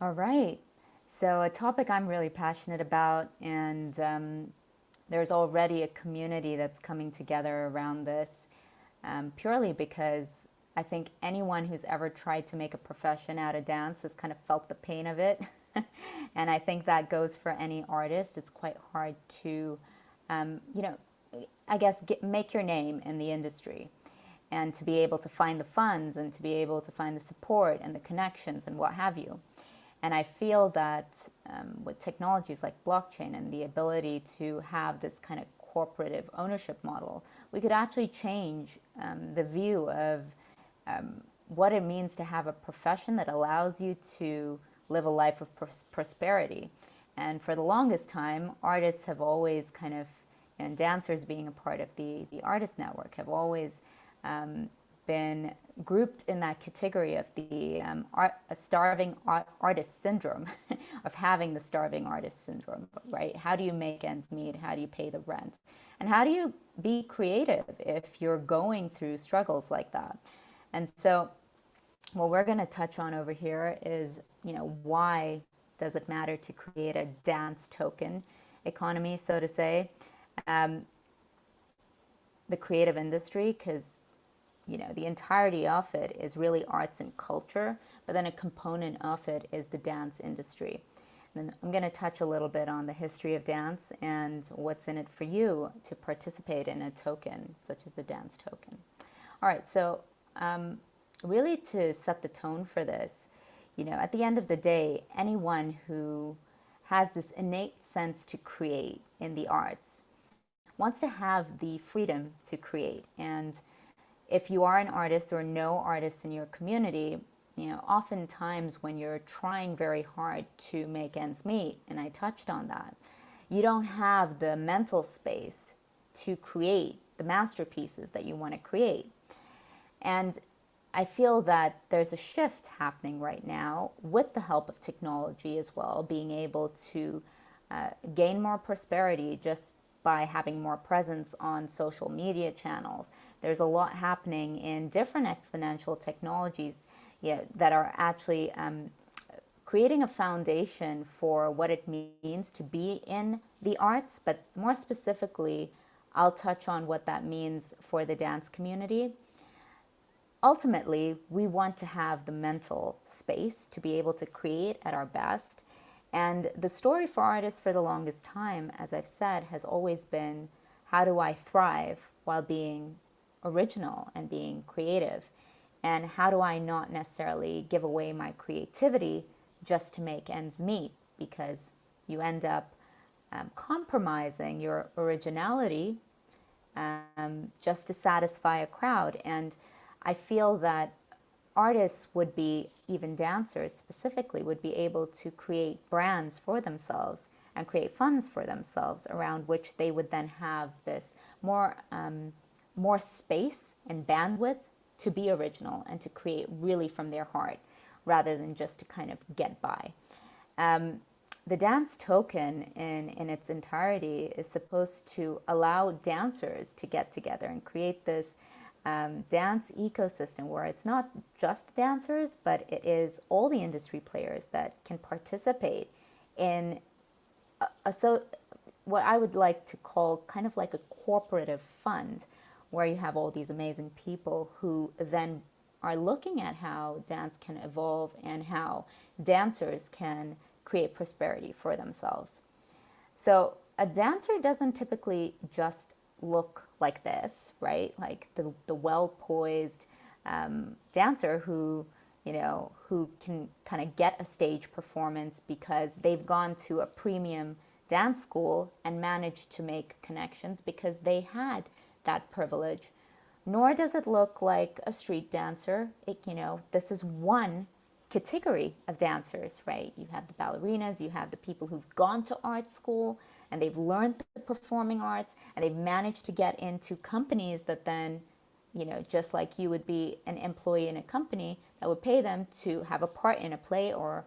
All right. So, a topic I'm really passionate about, and there's already a community that's coming together around this, purely because I think anyone who's ever tried to make a profession out of dance has kind of felt the pain of it. And I think that goes for any artist. It's quite hard to, you know, I guess, make your name in the industry and to be able to find the funds and to be able to find the support and the connections and what have you. And I feel that with technologies like blockchain and the ability to have this kind of corporative ownership model, we could actually change the view of what it means to have a profession that allows you to live a life of prosperity. And for the longest time, artists have always kind of, and dancers being a part of the artist network, have always been grouped in that category of the starving artist syndrome, of having the starving artist syndrome, right? How do you make ends meet? How do you pay the rent? And how do you be creative if you're going through struggles like that? And so what we're going to touch on over here is, why does it matter to create a dance token economy, so to say? The creative industry, because the entirety of it is really arts and culture, but then a component of it is the dance industry. And then I'm going to touch a little bit on the history of dance and what's in it for you to participate in a token such as the dance token. All right, so really to set the tone for this, at the end of the day, anyone who has this innate sense to create in the arts wants to have the freedom to create. And if you are an artist or know artists in your community, oftentimes when you're trying very hard to make ends meet, and I touched on that, you don't have the mental space to create the masterpieces that you want to create. And I feel that there's a shift happening right now with the help of technology as well, being able to gain more prosperity just by having more presence on social media channels. There's a lot happening in different exponential technologies that are actually creating a foundation for what it means to be in the arts, but more specifically, I'll touch on what that means for the dance community. Ultimately, we want to have the mental space to be able to create at our best. And the story for artists for the longest time, as I've said, has always been, how do I thrive while being original and being creative? And how do I not necessarily give away my creativity just to make ends meet? Because you end up compromising your originality just to satisfy a crowd. And I feel that artists would be, even dancers specifically, would be able to create brands for themselves and create funds for themselves around which they would then have this more space and bandwidth to be original and to create really from their heart rather than just to kind of get by. The dance token in its entirety is supposed to allow dancers to get together and create this dance ecosystem where it's not just dancers, but it is all the industry players that can participate in what I would like to call kind of like a cooperative fund, where you have all these amazing people who then are looking at how dance can evolve and how dancers can create prosperity for themselves. So a dancer doesn't typically just look like this, right? Like the well-poised dancer who can kind of get a stage performance because they've gone to a premium dance school and managed to make connections because they had that privilege. Nor does it look like a street dancer. This is one category of dancers, right? You have the ballerinas, you have the people who've gone to art school and they've learned the performing arts and they've managed to get into companies that then, just like you would be an employee in a company that would pay them to have a part in a play or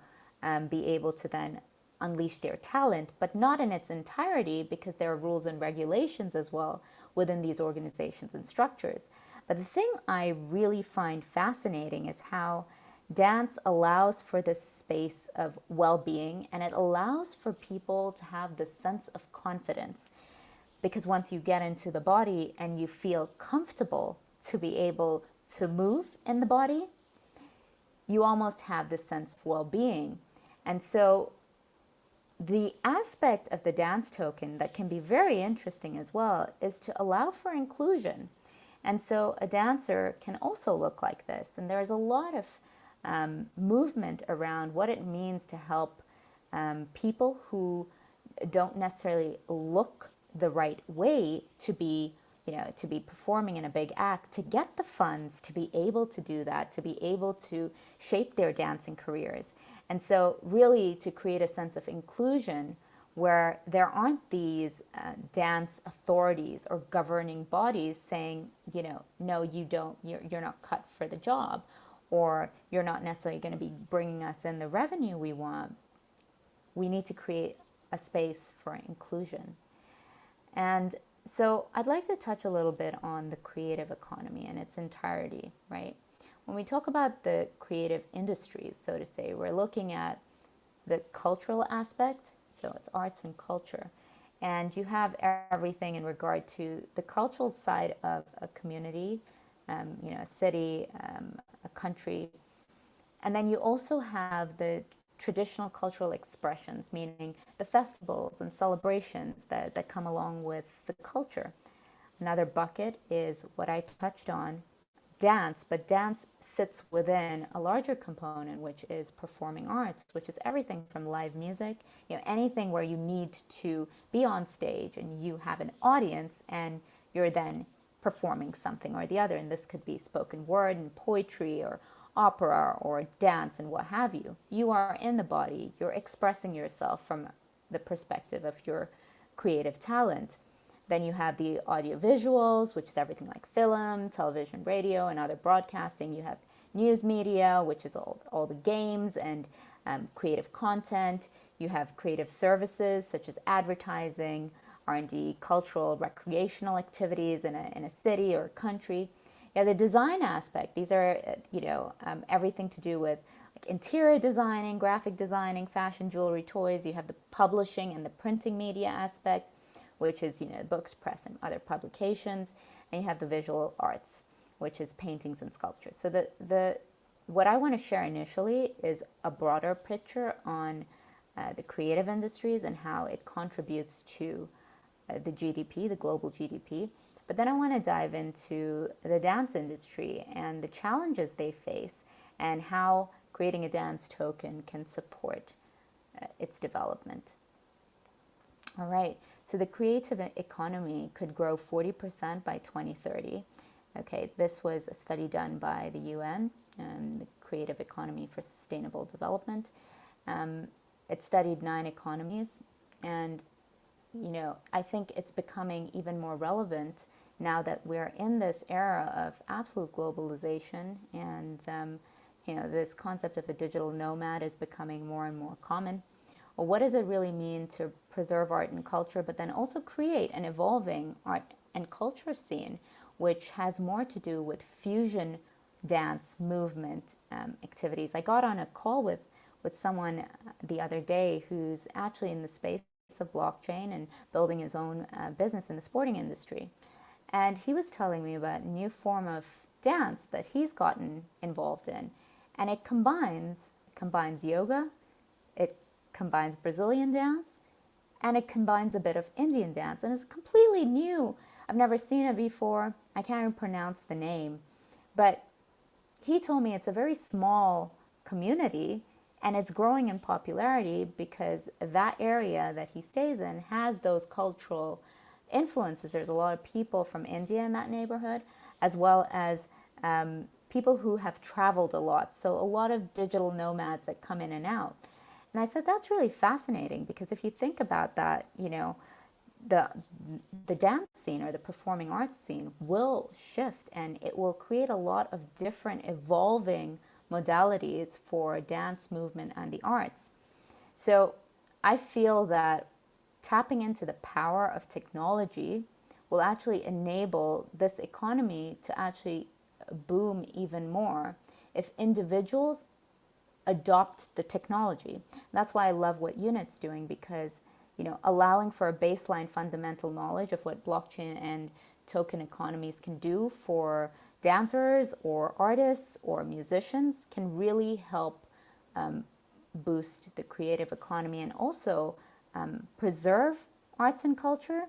be able to then unleash their talent, but not in its entirety because there are rules and regulations as well within these organizations and structures. But the thing I really find fascinating is how Dance allows for this space of well-being, and it allows for people to have this sense of confidence, because once you get into the body and you feel comfortable to be able to move in the body, you almost have this sense of well-being. And so the aspect of the dance token that can be very interesting as well is to allow for inclusion. And so a dancer can also look like this. And there's a lot of movement around what it means to help people who don't necessarily look the right way to be, to be performing in a big act, to get the funds to be able to do that, to be able to shape their dancing careers. And so really to create a sense of inclusion where there aren't these dance authorities or governing bodies saying, no, you don't, you're not cut for the job, or you're not necessarily going to be bringing us in the revenue we want. We need to create a space for inclusion. And so I'd like to touch a little bit on the creative economy in its entirety, right? When we talk about the creative industries, so to say, we're looking at the cultural aspect, so it's arts and culture. And you have everything in regard to the cultural side of a community, a city, a country. And then you also have the traditional cultural expressions, meaning the festivals and celebrations that come along with the culture. Another bucket is what I touched on, dance, but dance sits within a larger component, which is performing arts, which is everything from live music, anything where you need to be on stage and you have an audience and you're then performing something or the other. And this could be spoken word and poetry or opera or dance and what have you. You are in the body, you're expressing yourself from the perspective of your creative talent. Then you have the audio visuals, which is everything like film, television, radio, and other broadcasting. You have news media, which is all the games and creative content. You have creative services such as advertising, R&D, cultural, recreational activities in a city or country. You have the design aspect. These are, everything to do with like interior designing, graphic designing, fashion, jewelry, toys. You have the publishing and the printing media aspect, which is, books, press, and other publications. And you have the visual arts, which is paintings and sculptures. So what I want to share initially is a broader picture on the creative industries and how it contributes to the GDP, the global GDP. But then I want to dive into the dance industry and the challenges they face and how creating a dance token can support its development. All right, so the creative economy could grow 40% by 2030. Okay, this was a study done by the UN, the Creative Economy for Sustainable Development. It studied 9 economies, and I think it's becoming even more relevant now that we're in this era of absolute globalization, and this concept of a digital nomad is becoming more and more common. Well, what does it really mean to preserve art and culture, but then also create an evolving art and culture scene, which has more to do with fusion dance movement activities? I got on a call with someone the other day who's actually in the space of blockchain and building his own business in the sporting industry. And he was telling me about a new form of dance that he's gotten involved in. And it combines yoga, it combines Brazilian dance, and it combines a bit of Indian dance. And it's completely new. I've never seen it before. I can't even pronounce the name. But he told me it's a very small community and it's growing in popularity because that area that he stays in has those cultural influences. There's a lot of people from India in that neighborhood, as well as people who have traveled a lot. So a lot of digital nomads that come in and out. And I said, that's really fascinating, because if you think about that, the dance scene or the performing arts scene will shift, and it will create a lot of different evolving modalities for dance movement and the arts. So I feel that tapping into the power of technology will actually enable this economy to actually boom even more if individuals adopt the technology. That's why I love what Unit's doing, because allowing for a baseline fundamental knowledge of what blockchain and token economies can do for dancers or artists or musicians can really help boost the creative economy, and also preserve arts and culture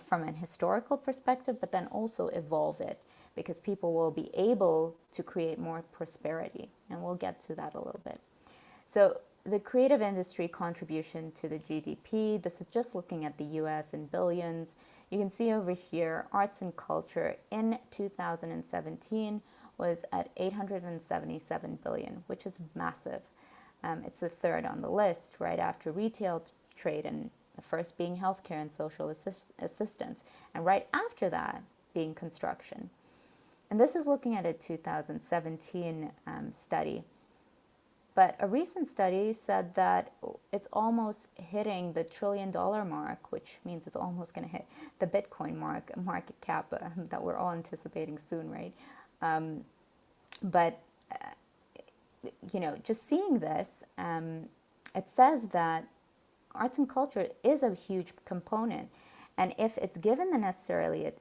from an historical perspective, but then also evolve it, because people will be able to create more prosperity. And we'll get to that a little bit. So the creative industry contribution to the GDP, this is just looking at the US in billions. You can see over here, arts and culture in 2017 was at 877 billion, which is massive. It's the third on the list, right after retail, trade, and the first being healthcare and social assistance, and right after that being construction. And this is looking at a 2017 study. But a recent study said that it's almost hitting the $1 trillion mark, which means it's almost going to hit the Bitcoin market cap that we're all anticipating soon, right? But just seeing this, it says that arts and culture is a huge component, and if it's given the necessary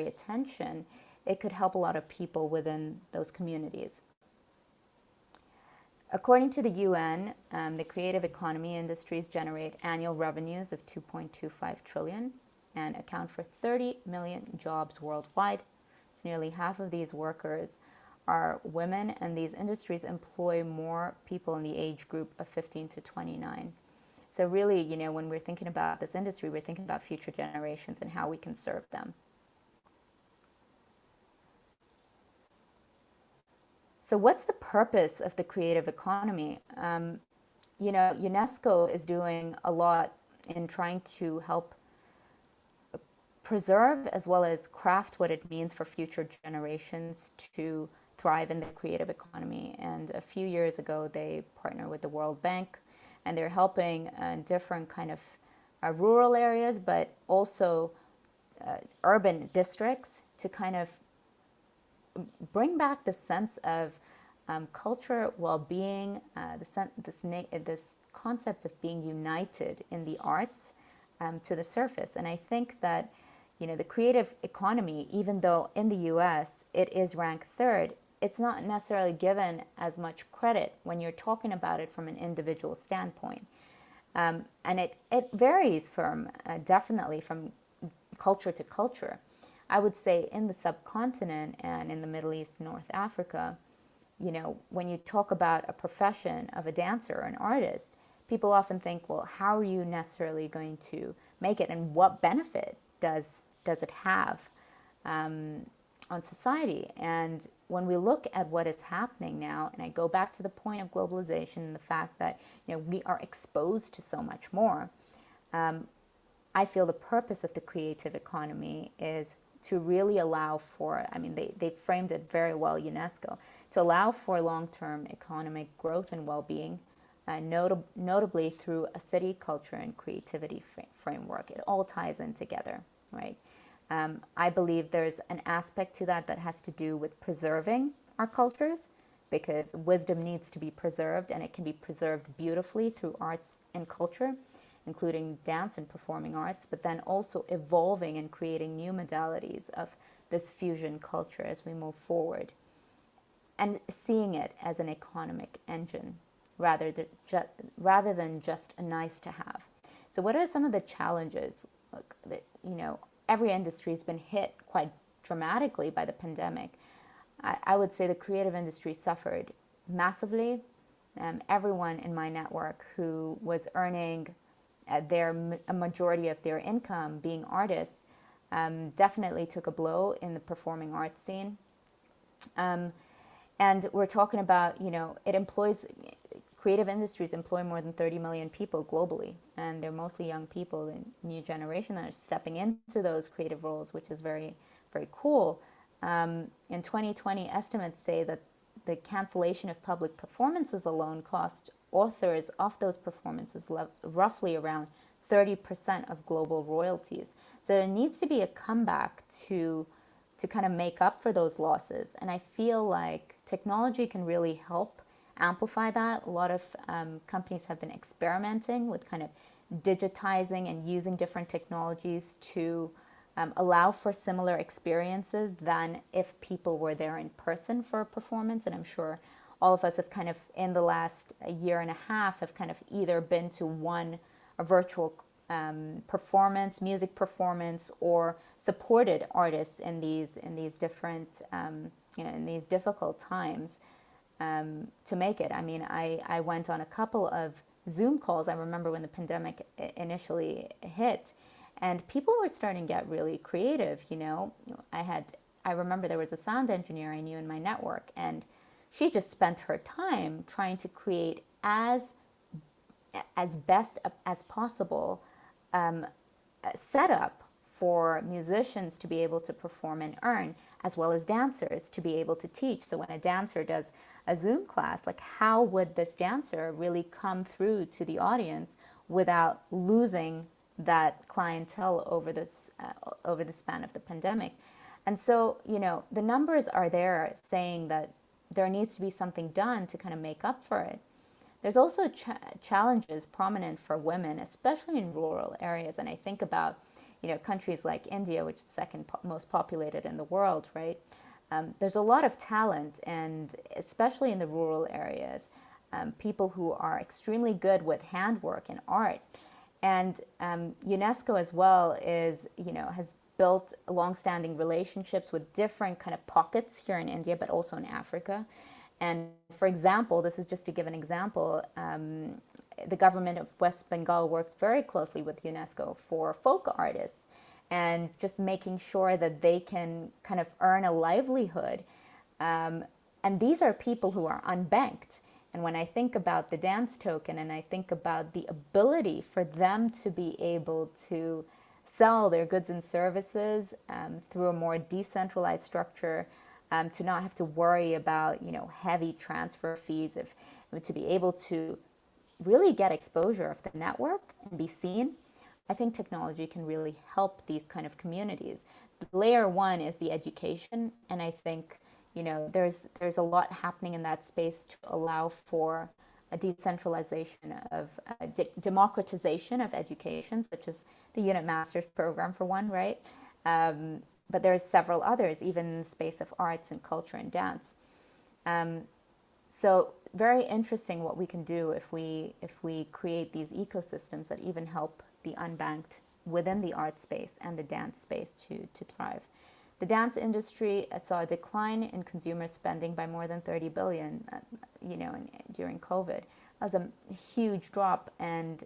attention, it could help a lot of people within those communities. According to the UN, the creative economy industries generate annual revenues of 2.25 trillion and account for 30 million jobs worldwide. It's nearly half of these workers are women, and these industries employ more people in the age group of 15 to 29. So really, when we're thinking about this industry, we're thinking about future generations and how we can serve them. So what's the purpose of the creative economy? UNESCO is doing a lot in trying to help preserve as well as craft what it means for future generations to thrive in the creative economy. And a few years ago, they partnered with the World Bank, and they're helping different kind of rural areas, but also urban districts to kind of bring back the sense of culture, well-being, this concept of being united in the arts to the surface. And I think that the creative economy, even though in the US it is ranked third, it's not necessarily given as much credit when you're talking about it from an individual standpoint. And it varies from definitely from culture to culture. I would say in the subcontinent and in the Middle East, North Africa, when you talk about a profession of a dancer or an artist, people often think, well, how are you necessarily going to make it, and what benefit does it have on society? And when we look at what is happening now, and I go back to the point of globalization and the fact that we are exposed to so much more, I feel the purpose of the creative economy is to really allow for, they framed it very well, UNESCO, to allow for long-term economic growth and well-being, notably through a city, culture, and creativity framework. It all ties in together, right? I believe there's an aspect to that has to do with preserving our cultures, because wisdom needs to be preserved, and it can be preserved beautifully through arts and culture, including dance and performing arts, but then also evolving and creating new modalities of this fusion culture as we move forward, and seeing it as an economic engine rather than just a nice to have. So what are some of the challenges? Look, every industry has been hit quite dramatically by the pandemic. I would say the creative industry suffered massively. Everyone in my network who was earning a majority of their income being artists definitely took a blow in the performing arts scene. And we're talking about, creative industries employ more than 30 million people globally, and they're mostly young people, the new generation that are stepping into those creative roles, which is very, very cool. In 2020, estimates say that the cancellation of public performances alone cost authors of those performances roughly around 30% of global royalties. So there needs to be a comeback to kind of make up for those losses. And I feel like technology can really help amplify that. A lot of companies have been experimenting with kind of digitizing and using different technologies to allow for similar experiences than if people were there in person for a performance. And I'm sure all of us have kind of, in the last year and a half, have kind of either been to a virtual performance, music performance, or supported artists in these different, in these difficult times to make it. I mean, I went on a couple of Zoom calls. I remember when the pandemic initially hit, and people were starting to get really creative. I remember there was a sound engineer I knew in my network, and she just spent her time trying to create as best as possible a setup for musicians to be able to perform and earn, as well as dancers to be able to teach. So when a dancer does a Zoom class, like, how would this dancer really come through to the audience without losing that clientele over the span of the pandemic? And so, the numbers are there saying that there needs to be something done to kind of make up for it. There's also challenges prominent for women, especially in rural areas. And I think about, countries like India, which is the second most populated in the world, right? There's a lot of talent, and especially in the rural areas, people who are extremely good with handwork and art. And UNESCO as well has built long-standing relationships with different kind of pockets here in India, but also in Africa. And for example, this is just to give an example, the government of West Bengal works very closely with UNESCO for folk artists and just making sure that they can kind of earn a livelihood. And these are people who are unbanked. And when I think about the dance token, and I think about the ability for them to be able to sell their goods and services through a more decentralized structure, to not have to worry about heavy transfer fees, to be able to really get exposure of the network and be seen, I think technology can really help these kind of communities. Layer one is the education, and I think there's a lot happening in that space to allow for a decentralization of democratization of education, such as the Unit Masters program for one, right? But there's several others, even in the space of arts and culture and dance. So very interesting what we can do if we create these ecosystems that even help the unbanked within the art space and the dance space to thrive. The dance industry saw a decline in consumer spending by more than 30 billion, during COVID. That was a huge drop, and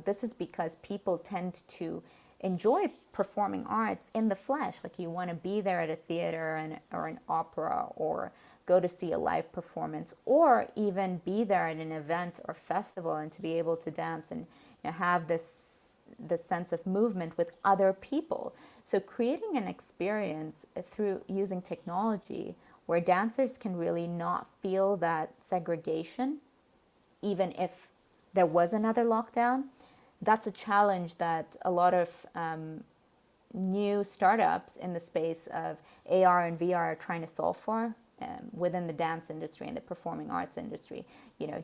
this is because people tend to enjoy performing arts in the flesh. Like, you want to be there at a theater or an opera, or go to see a live performance, or even be there at an event or festival and to be able to dance and have this sense of movement with other people. So creating an experience through using technology where dancers can really not feel that segregation, even if there was another lockdown, that's a challenge that a lot of new startups in the space of AR and VR are trying to solve for within the dance industry and the performing arts industry.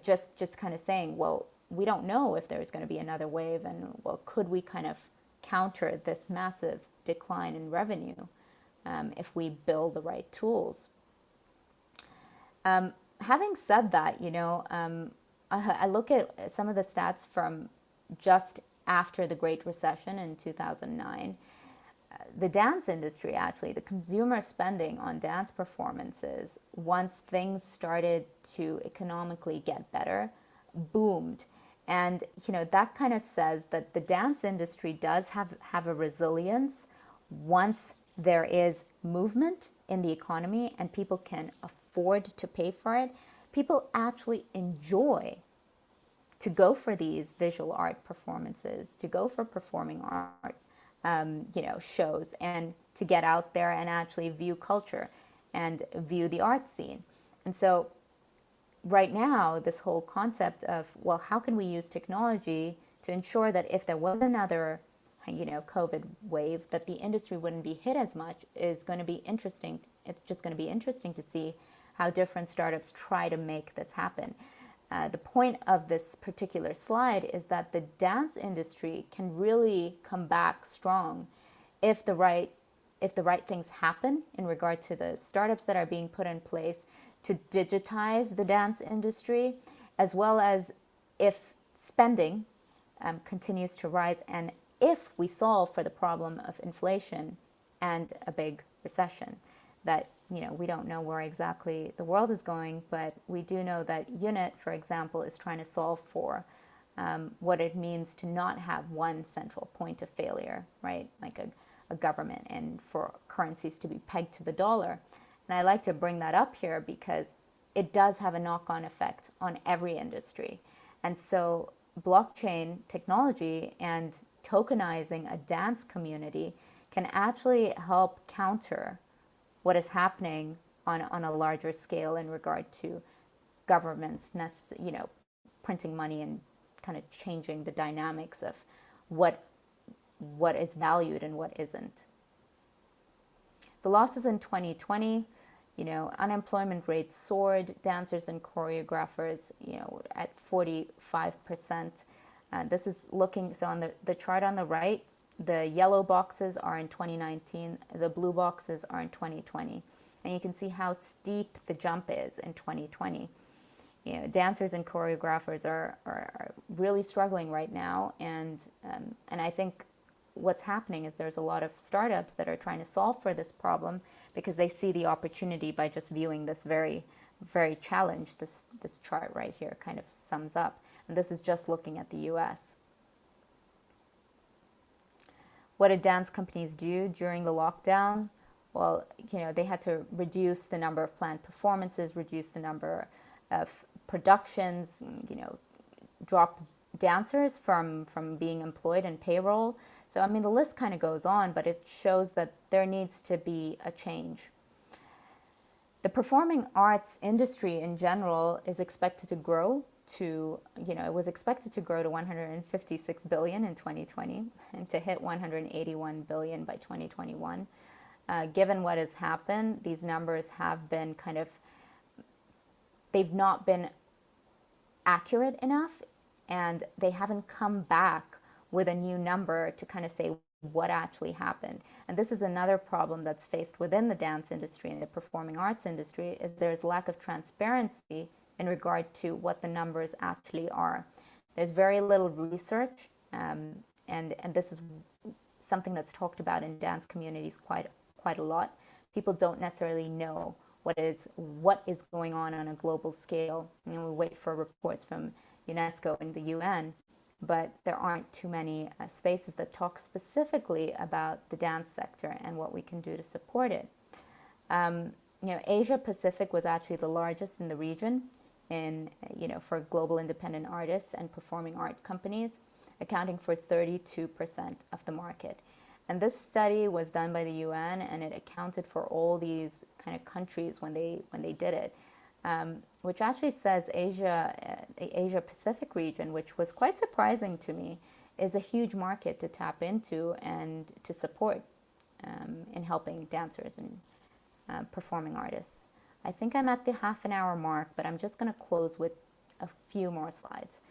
Just kind of saying, well, we don't know if there's going to be another wave, and well, could we kind of counter this massive decline in revenue if we build the right tools? Having said that, I look at some of the stats from just after the Great Recession in 2009. The dance industry, actually, the consumer spending on dance performances, once things started to economically get better, boomed. And that kind of says that the dance industry does have a resilience once there is movement in the economy and people can afford to pay for it. People actually enjoy to go for these visual art performances, to go for performing art shows, and to get out there and actually view culture and view the art scene. And so right now, this whole concept of, well, how can we use technology to ensure that if there was another COVID wave, that the industry wouldn't be hit as much, is going to be interesting. It's just going to be interesting to see how different startups try to make this happen. The point of this particular slide is that the dance industry can really come back strong if the right things happen in regard to the startups that are being put in place to digitize the dance industry, as well as if spending continues to rise, and if we solve for the problem of inflation and a big recession. That, we don't know where exactly the world is going, but we do know that UNIT, for example, is trying to solve for what it means to not have one central point of failure, right? Like a government, and for currencies to be pegged to the dollar. And I like to bring that up here because it does have a knock-on effect on every industry. And so blockchain technology and tokenizing a dance community can actually help counter what is happening on a larger scale in regard to governments, printing money and kind of changing the dynamics of what is valued and what isn't. The losses in 2020, unemployment rates soared, dancers and choreographers, at 45%. This is looking, so on the chart on the right, the yellow boxes are in 2019, the blue boxes are in 2020. And you can see how steep the jump is in 2020. Dancers and choreographers are really struggling right now. And I think what's happening is there's a lot of startups that are trying to solve for this problem because they see the opportunity by just viewing this very, very challenge. This chart right here kind of sums up. And this is just looking at the US. What did dance companies do during the lockdown? Well, they had to reduce the number of planned performances, reduce the number of productions, drop dancers from being employed in payroll. So, the list kind of goes on, but it shows that there needs to be a change. The performing arts industry in general is expected to grow to, it was expected to grow to 156 billion in 2020 and to hit 181 billion by 2021. Given what has happened, these numbers have been they've not been accurate enough, and they haven't come back with a new number to kind of say what actually happened. And this is another problem that's faced within the dance industry and the performing arts industry, is there's lack of transparency in regard to what the numbers actually are. There's very little research, and this is something that's talked about in dance communities quite a lot. People don't necessarily know what is going on a global scale. We wait for reports from UNESCO and the UN, but there aren't too many spaces that talk specifically about the dance sector and what we can do to support it. Asia Pacific was actually the largest in the region for global independent artists and performing art companies, accounting for 32% of the market. And this study was done by the UN, and it accounted for all these kind of countries when they did it, which actually says the Asia Pacific region, which was quite surprising to me, is a huge market to tap into and to support in helping dancers and performing artists. I think I'm at the half an hour mark, but I'm just going to close with a few more slides.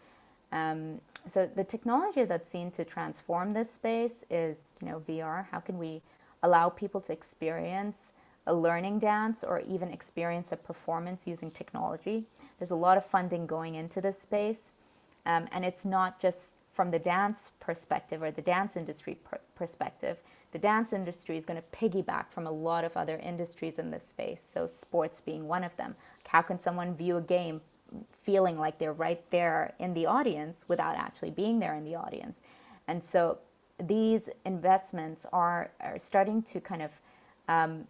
So the technology that's seen to transform this space is, VR. How can we allow people to experience a learning dance or even experience a performance using technology? There's a lot of funding going into this space, and it's not just from the dance perspective or the dance industry perspective. The dance industry is going to piggyback from a lot of other industries in this space, so sports being one of them. How can someone view a game feeling like they're right there in the audience without actually being there in the audience? And so these investments are starting to kind of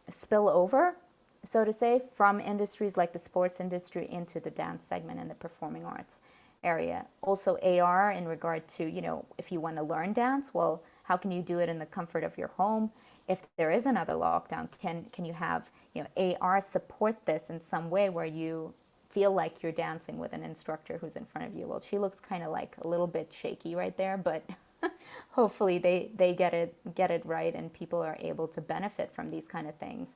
spill over, so to say, from industries like the sports industry into the dance segment and the performing arts area. Also AR in regard to, if you want to learn dance, well, how can you do it in the comfort of your home? If there is another lockdown, can you have, AR support this in some way where you feel like you're dancing with an instructor who's in front of you? Well, she looks kind of like a little bit shaky right there, but hopefully they get it right, and people are able to benefit from these kind of things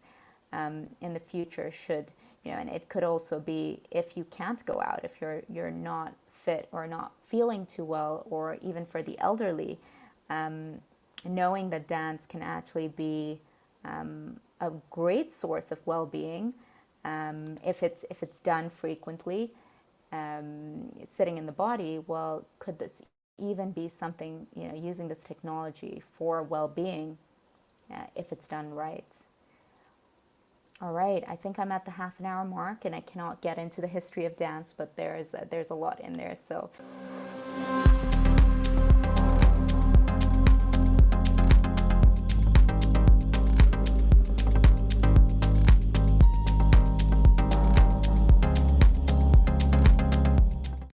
in the future should You know, and it could also be if you can't go out, if you're not fit or not feeling too well, or even for the elderly, knowing that dance can actually be a great source of well-being if it's done frequently, sitting in the body. Well, could this even be something, you know, using this technology for well-being if it's done right? All right, I think I'm at the half an hour mark, and I cannot get into the history of dance, but there's a lot in there. So